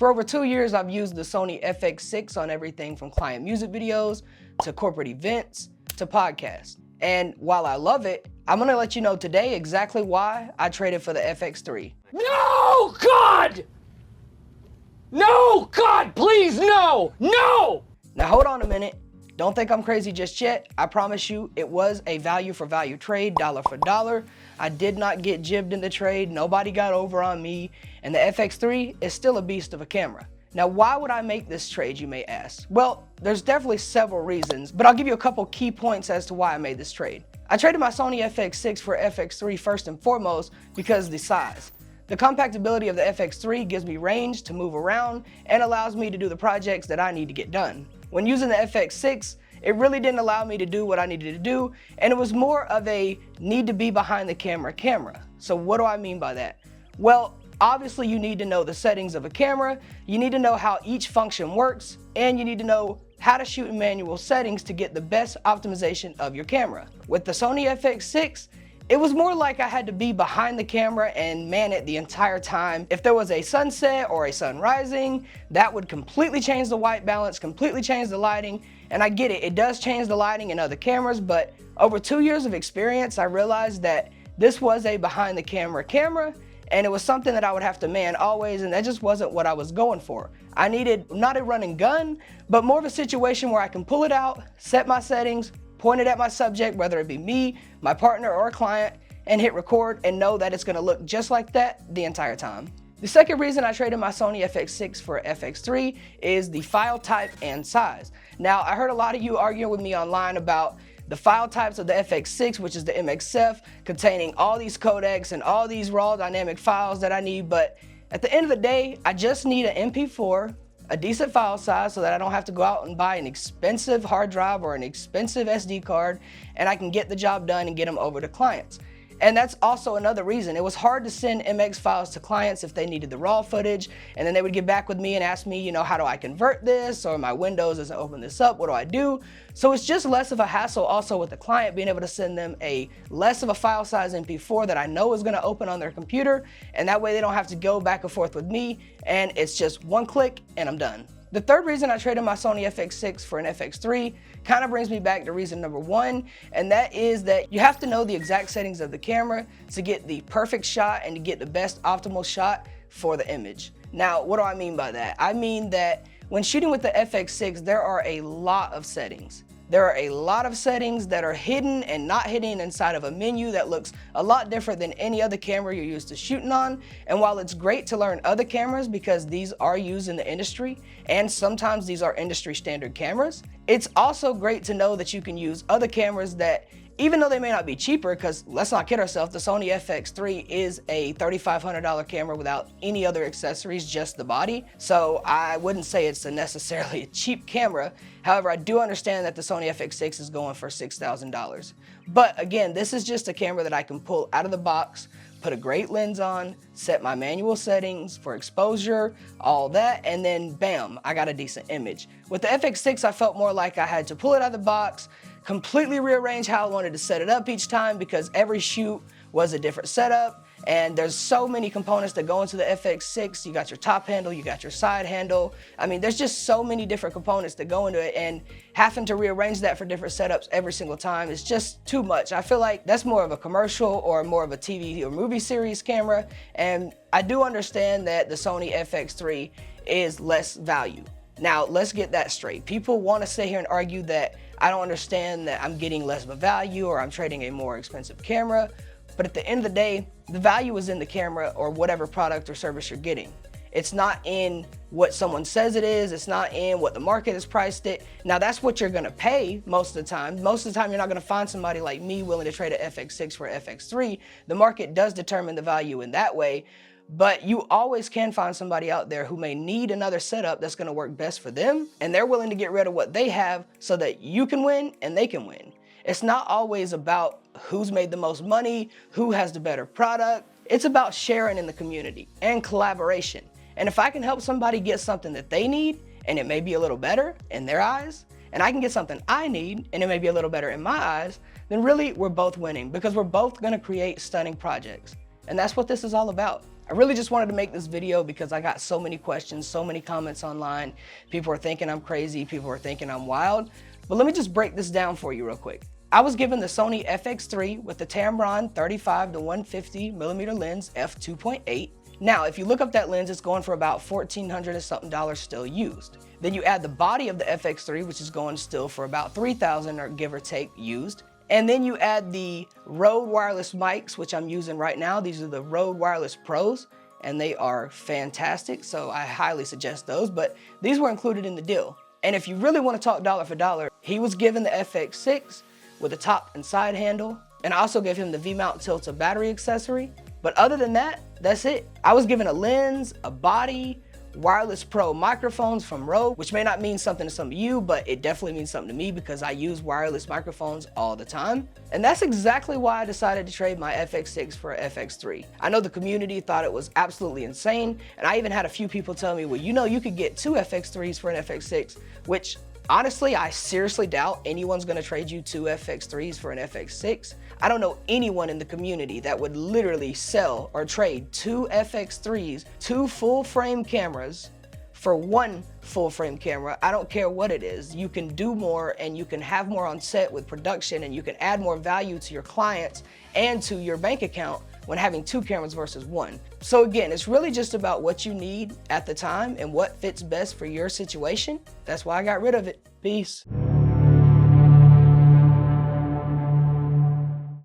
For over 2 years, I've used the Sony FX6 on everything from client music videos to corporate events to podcasts. And while I love it, I'm gonna let you know today exactly why I traded for the FX3. No, God! No, God, please, no! No! Now hold on a minute. Don't think I'm crazy just yet. I promise you it was a value for value trade, dollar for dollar. I did not get jibbed in the trade. Nobody got over on me. And the FX3 is still a beast of a camera. Now, why would I make this trade, you may ask? Well, there's definitely several reasons, but I'll give you a couple key points as to why I made this trade. I traded my Sony FX6 for FX3 first and foremost because of the size. The compactability of the FX3 gives me range to move around and allows me to do the projects that I need to get done. When using the FX6, it really didn't allow me to do what I needed to do, and it was more of a need to be behind the camera. So what do I mean by that? Well, obviously you need to know the settings of a camera, you need to know how each function works, and you need to know how to shoot in manual settings to get the best optimization of your camera. With the Sony FX6, it was more like I had to be behind the camera and man it the entire time. If there was a sunset or a sun rising, that would completely change the white balance, completely change the lighting. And I get it, it does change the lighting in other cameras, but over 2 years of experience, I realized that this was a behind the camera, and it was something that I would have to man always, and that just wasn't what I was going for. I needed not a run and gun, but more of a situation where I can pull it out, set my settings, point it at my subject, whether it be me, my partner, or a client, and hit record and know that it's gonna look just like that the entire time. The second reason I traded my Sony FX6 for FX3 is the file type and size. Now, I heard a lot of you arguing with me online about the file types of the FX6, which is the MXF, containing all these codecs and all these raw dynamic files that I need, but at the end of the day, I just need an MP4, a decent file size so that I don't have to go out and buy an expensive hard drive or an expensive SD card, and I can get the job done and get them over to clients. And that's also another reason. It was hard to send MX files to clients if they needed the raw footage, and then they would get back with me and ask me, how do I convert this? Or my Windows doesn't open this up, what do I do? So it's just less of a hassle also with the client being able to send them a less of a file size MP4 that I know is gonna open on their computer, and that way they don't have to go back and forth with me, and it's just one click and I'm done. The third reason I traded my Sony FX6 for an FX3 kind of brings me back to reason number one, and that is that you have to know the exact settings of the camera to get the perfect shot and to get the best optimal shot for the image. Now, what do I mean by that? I mean that when shooting with the FX6, there are a lot of settings. There are a lot of settings that are hidden and not hidden inside of a menu that looks a lot different than any other camera you're used to shooting on. And while it's great to learn other cameras because these are used in the industry and sometimes these are industry standard cameras, it's also great to know that you can use other cameras that, even though they may not be cheaper, because let's not kid ourselves, the Sony FX3 is a $3,500 camera without any other accessories, just the body. So I wouldn't say it's necessarily a cheap camera. However, I do understand that the Sony FX6 is going for $6,000. But again, this is just a camera that I can pull out of the box, put a great lens on, set my manual settings for exposure, all that, and then bam, I got a decent image. With the FX6, I felt more like I had to pull it out of the box, completely rearrange how I wanted to set it up each time because every shoot was a different setup, and there's so many components that go into the FX6. You got your top handle, you got your side handle. I mean, there's just so many different components that go into it, and having to rearrange that for different setups every single time is just too much. I feel like that's more of a commercial or more of a TV or movie series camera, and I do understand that the Sony FX3 is less value. Now, let's get that straight. People want to sit here and argue that I don't understand that I'm getting less of a value or I'm trading a more expensive camera. But at the end of the day, the value is in the camera or whatever product or service you're getting. It's not in what someone says it is. It's not in what the market has priced it. Now, that's what you're gonna pay most of the time. Most of the time, you're not gonna find somebody like me willing to trade an FX6 for an FX3. The market does determine the value in that way. But you always can find somebody out there who may need another setup that's gonna work best for them, and they're willing to get rid of what they have so that you can win and they can win. It's not always about who's made the most money, who has the better product. It's about sharing in the community and collaboration. And if I can help somebody get something that they need, and it may be a little better in their eyes, and I can get something I need, and it may be a little better in my eyes, then really we're both winning because we're both gonna create stunning projects. And that's what this is all about. I really just wanted to make this video because I got so many questions, so many comments online. People are thinking I'm crazy, people are thinking I'm wild. But let me just break this down for you real quick. I was given the Sony FX3 with the Tamron 35-150mm lens f2.8. Now, if you look up that lens, it's going for about $1,400 and something still used. Then you add the body of the FX3, which is going still for about $3,000 or give or take used. And then you add the Rode wireless mics, which I'm using right now. These are the Rode Wireless Pros, and they are fantastic, so I highly suggest those, but these were included in the deal. And if you really want to talk dollar for dollar, he was given the FX6 with a top and side handle, and I also gave him the V-mount tilt battery accessory. But other than that, that's it. I was given a lens, a body, Wireless Pro microphones from Rode, which may not mean something to some of you, but it definitely means something to me because I use wireless microphones all the time. And that's exactly why I decided to trade my FX6 for a FX3. I know the community thought it was absolutely insane, and I even had a few people tell me, well, you know, you could get 2 FX3s for an FX6, which honestly, I seriously doubt anyone's gonna trade you 2 FX3s for an FX6. I don't know anyone in the community that would literally sell or trade 2 FX3s, 2 full frame cameras for 1 full frame camera. I don't care what it is. You can do more and you can have more on set with production and you can add more value to your clients and to your bank account when having 2 cameras versus 1. So again, it's really just about what you need at the time and what fits best for your situation. That's why I got rid of it. Peace.